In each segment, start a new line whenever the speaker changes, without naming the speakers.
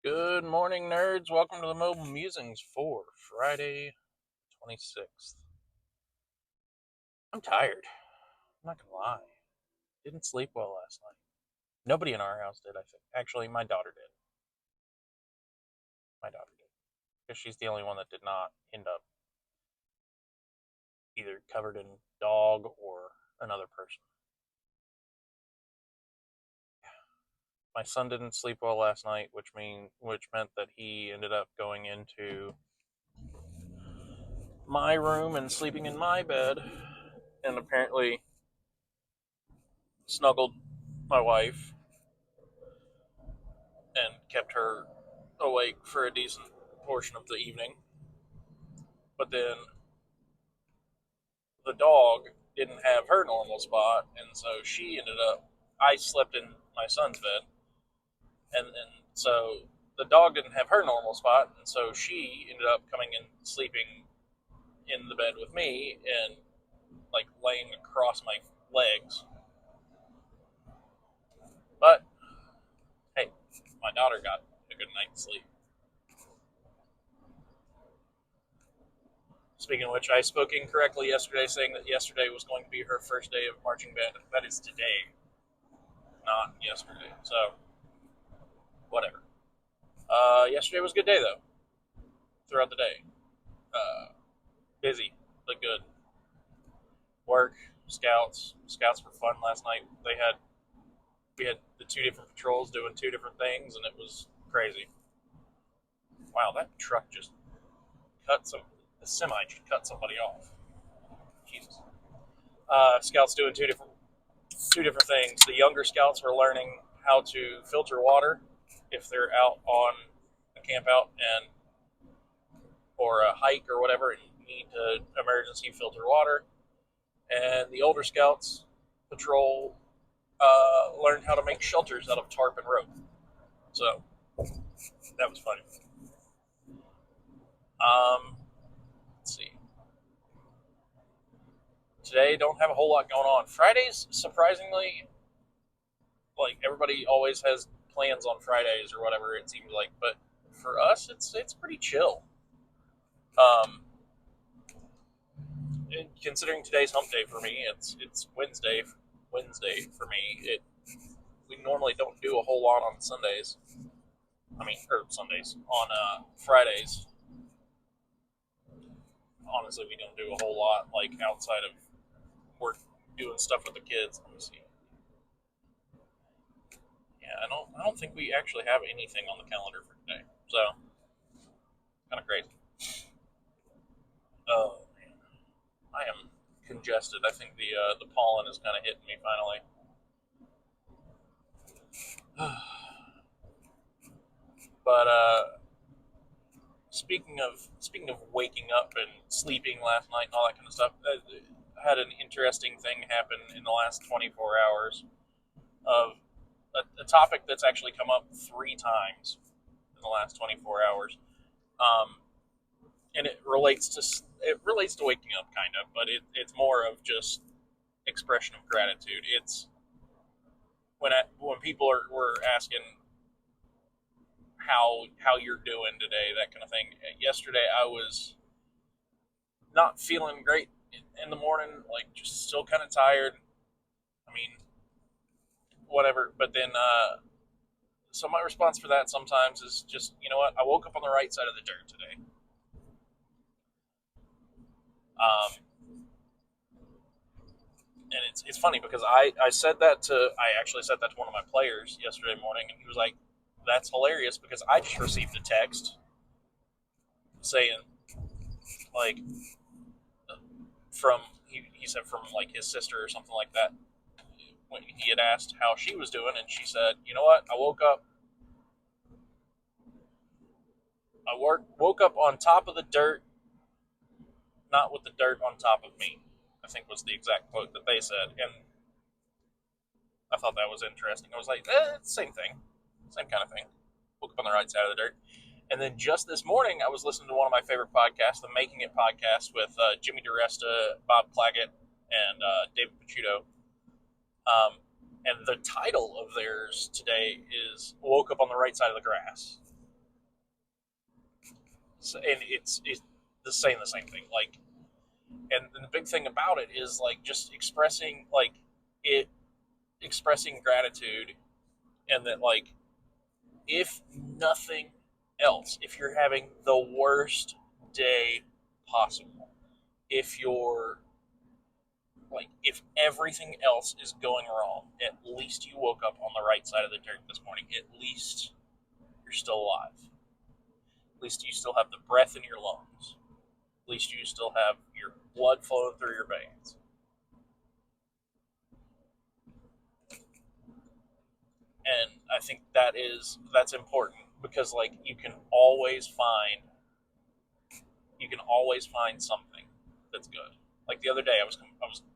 Good morning, nerds. Welcome to the Mobile Musings for Friday 26th. I'm tired. I'm not gonna lie. Didn't sleep well last night. Nobody in our house did, I think. Actually, my daughter did. My daughter did. Because she's the only one that did not end up either covered in dog or another person. My son didn't sleep well last night, which meant that he ended up going into my room and sleeping in my bed, and apparently snuggled my wife and kept her awake for a decent portion of the evening. But then the dog didn't have her normal spot, and so she ended up. I slept in my son's bed, and so the dog didn't have her normal spot, and so she ended up coming and sleeping in the bed with me and like laying across my legs. But hey, my daughter got a good night's sleep. Speaking of which, I spoke incorrectly yesterday, saying that yesterday was going to be her first day of marching band. That is today, not yesterday. So, whatever. Yesterday was a good day, though, throughout the day. Uh, Busy, but good. Work, scouts. Scouts were fun last night. We had the two different patrols doing two different things, and it was crazy. Wow, that truck just cut some. The semi just cut somebody off. Jesus. Scouts doing two different things. The younger scouts were learning how to filter water if they're out on a camp out and or a hike or whatever and need to emergency filter water. And the older scouts patrol learned how to make shelters out of tarp and rope. So that was funny. Let's see. Today don't have a whole lot going on. Fridays, surprisingly, like everybody always has plans on Fridays or whatever it seems like, but for us, it's pretty chill. Um, Considering today's hump day for me, it's Wednesday for me. We normally don't do a whole lot on Sundays. I mean, or Sundays on Fridays. Honestly, we don't do a whole lot like outside of work doing stuff with the kids. Let me see. Yeah, I don't think we actually have anything on the calendar for today. So kind of crazy. Oh man, I am congested. I think the pollen is kind of hitting me finally. But speaking of waking up and sleeping last night and all that kind of stuff, I had an interesting thing happen in the last 24 hours of a topic that's actually come up three times in the last 24 hours. Um, and it relates to waking up kind of, but it's more of just expression of gratitude. It's when people were asking how you're doing today, that kind of thing. Yesterday I was not feeling great in the morning, like just still kind of tired. I mean, whatever. But then, so my response for that sometimes is just, you know what? I woke up on the right side of the dirt today. And it's funny because I actually said that to one of my players yesterday morning, and he was like, "That's hilarious," because I just received a text saying like he said from like his sister or something like that when he had asked how she was doing, and she said, "You know what? I woke up. Woke up on top of the dirt, not with the dirt on top of me." I think was the exact quote that they said, and I thought that was interesting. I was like, it's the same thing, same kind of thing. Woke up on the right side of the dirt. And then just this morning, I was listening to one of my favorite podcasts, the Making It podcast, with Jimmy DiResta, Bob Claggett, and David Picciuto. And the title of theirs today is "Woke Up on the Right Side of the Grass." and it's the saying the same thing. Like, and the big thing about it is like just expressing like it, expressing gratitude, and that like if nothing else, if you're having the worst day possible, if you're like if everything else is going wrong, at least you woke up on the right side of the dirt this morning. At least you're still alive. At least you still have the breath in your lungs. At least you still have your blood flowing through your veins. And I think that's important because like you can always find something that's good. Like the other day, I was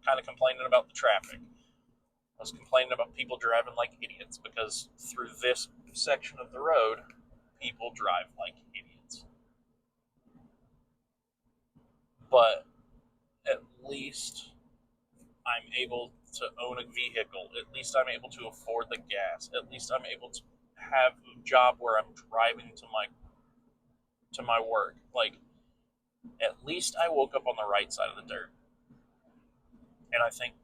kind of complaining about the traffic. I was complaining about people driving like idiots because through this section of the road, people drive like idiots. But at least I'm able to own a vehicle. At least I'm able to afford the gas. At least I'm able to have a job where I'm driving to my work. Like at least I woke up on the right side of the dirt. And I think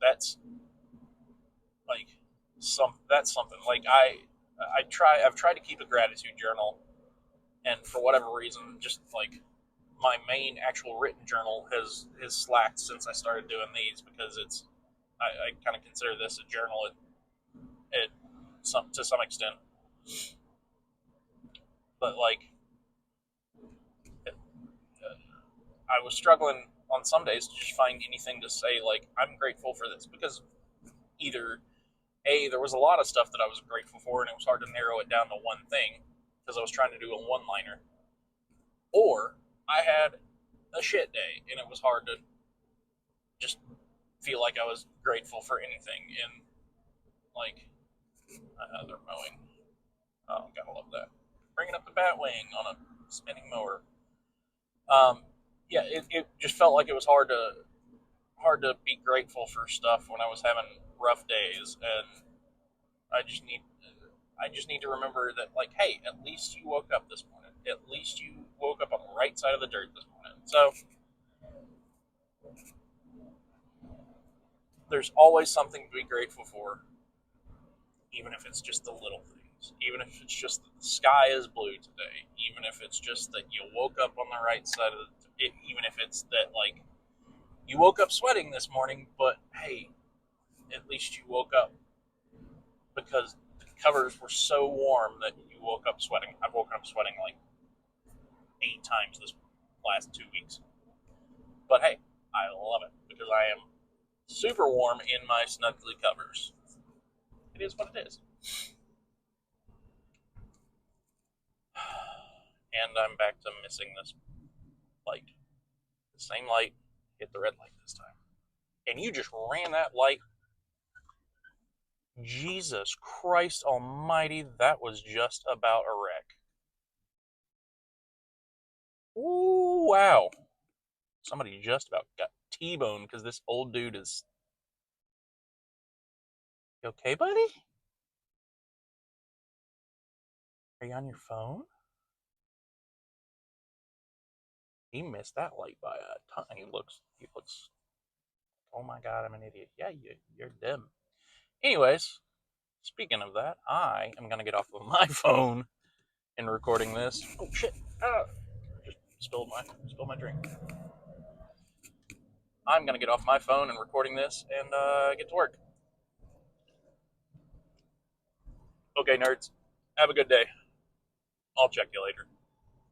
like that's something. Like I've tried to keep a gratitude journal, and for whatever reason, just like my main actual written journal has slacked since I started doing these because I kind of consider this a journal to some extent, but like I was struggling on some days to just find anything to say like I'm grateful for this because either there was a lot of stuff that I was grateful for and it was hard to narrow it down to one thing because I was trying to do a one liner, or I had a shit day and it was hard to just feel like I was grateful for anything. And like they're mowing. Oh, gotta love that. Bringing up the bat wing on a spinning mower. Um, yeah, it just felt like it was hard to be grateful for stuff when I was having rough days, and I just need I just need to remember that like, hey, at least you woke up this morning. At least you woke up on the right side of the dirt this morning. So there's always something to be grateful for, even if it's just the little things. Even if it's just that the sky is blue today. Even if it's just that you woke up on the right side of it. Even if it's that like you woke up sweating this morning, but hey, at least you woke up because the covers were so warm that you woke up sweating. I've woken up sweating like 8 times this last 2 weeks. But hey, I love it because I am super warm in my snuggly covers. It is what it is. And I'm back to missing this light. The same light hit the red light this time. And you just ran that light. Jesus Christ almighty, that was just about a wreck. Ooh, wow. Somebody just about got T-boned because this old dude is... You okay, buddy? Are you on your phone? He missed that light by a ton. He looks, oh my God, I'm an idiot. Yeah, you're dumb. Anyways, speaking of that, I am going to get off of my phone and recording this. Oh shit. Just spilled my drink. I'm going to get off my phone and recording this and get to work. Okay, nerds. Have a good day. I'll check you later.